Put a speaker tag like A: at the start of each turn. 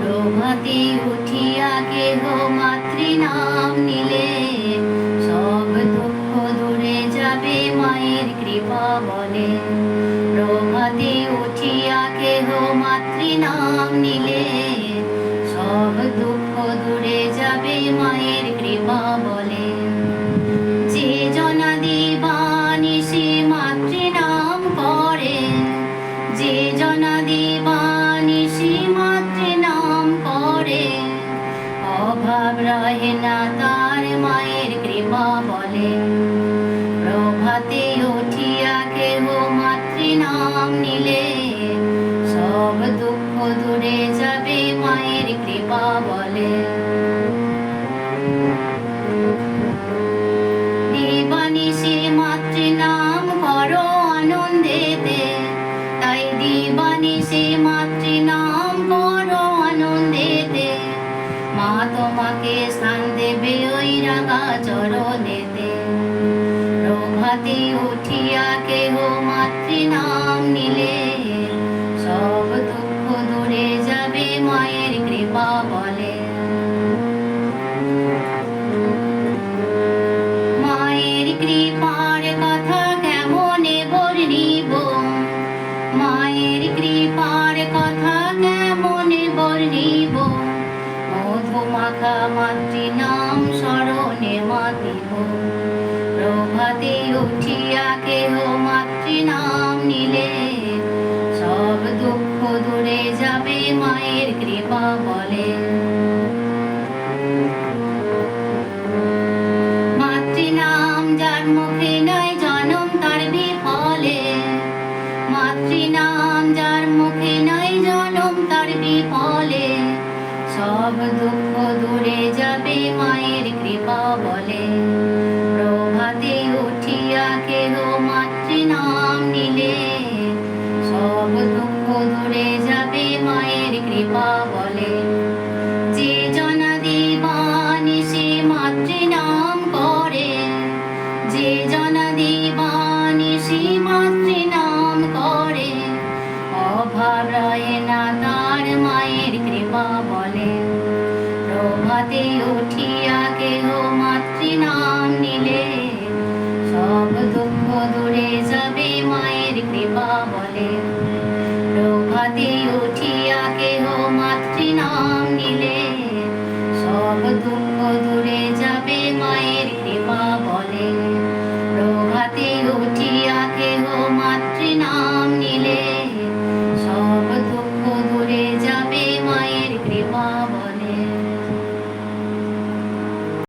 A: প্রভাতে উঠিয়া কেহ মাতৃনাম নিলে সব দুঃখ দূরে যাবে মায়ের কৃপা বলে। প্রভাতে উঠিয়া কেহ মাতৃনাম নিলে সব দুঃখ দূরে যাবে মায়ের কৃপা বলে। যে জনাদি বানিশি মাতৃনাম করে, যে জনাদি বানিশি মাতৃনাম করে, অভাব রহে না তার মায়ের কৃপা বলে। প্রভাতে উঠিয়া কেহ মাতৃনাম নিলে সব দুঃখ দূরে যাবে মায়ের কৃপা বলে। দিবানিশি মাতৃনাম করো আনন্দেতে, তাই দিবানিশি মাতৃনাম করো আনন্দেতে। মা তোমাকে স্থান দেবে ওই রাঙা চরণেতে। প্রভাতে উঠিয়া কেহ মাতৃনাম নিলে সব দুঃখ দূরে যাবে মায়ের কৃপা বলে। মায়ের কৃপার কথা কেমনে বর্ণিব, মায়ের কৃপার কথা কেমনে বর্ণিব। মধুমাখা মাতৃনাম স্মরণে মাতিব। প্রভাতে উঠিয়া কেহ মাতৃনাম নিলে সব দুঃখ দূরে যাবে মায়ের কৃপা বলে। মাতৃনাম যার মুখে নাই জনম তার বিফলে, মাতৃনাম যার মুখে নাই জনম তার বিফলে। সব দুঃখ দূরে যাবে মায়ের কৃপা বলে। প্রভাতে উঠিয়া কেহ মাতৃনাম নিলে সব দুঃখ দূরে যাবে মায়ের কৃপা বলে। যে জনাদি বানিশি মাতৃনাম করে, যে জনাদি বানিশি মাতৃনাম করে, অভাব রহে না তার মায়ের কৃপা বলে। প্রভাতে উঠিয়া কেহ মাতৃনাম নিলে সব দুঃখ দূরে যাবে মায়ের কৃপা বলে। প্রভাতে উঠিয়া কেহ মাতৃনাম নিলে সব দুঃখ দূরে যাবে মায়ের কৃপা বলে। প্রভাতে উঠিয়া কেহ মাতৃনাম নিলে সব দুঃখ দূরে যাবে মায়ের কৃপা বলে।